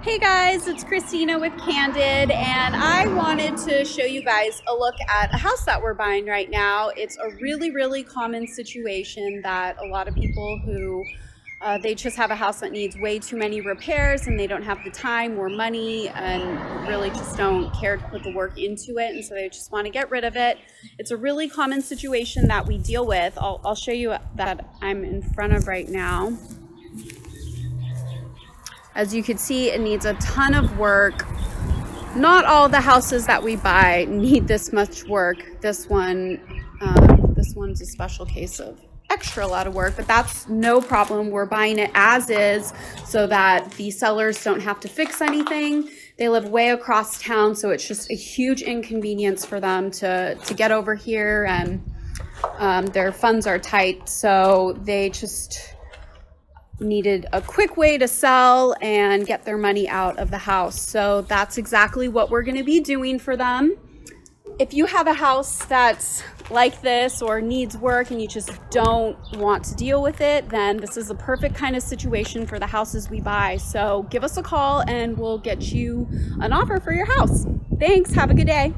Hey guys, it's Christina with Candid, and I wanted to show you guys a look at a house that we're buying right now. It's a really common situation that a lot of people who they just have a house that needs way too many repairs and they don't have the time or money and really just don't care to put the work into it, and so they just want to get rid of it. It's a really common situation that we deal with. I'll show you that I'm in front of right now. As you can see, it needs a ton of work. Not all the houses that we buy need this much work. This one's a special case of extra lot of work, but that's no problem. We're buying it as is so that the sellers don't have to fix anything. They live way across town, so it's just a huge inconvenience for them to get over here, and their funds are tight, so they just needed a quick way to sell and get their money out of the house. So that's exactly what we're going to be doing for them. If you have a house that's like this or needs work and you just don't want to deal with it, then this is the perfect kind of situation for the houses we buy. So give us a call and we'll get you an offer for your house. Thanks. Have a good day.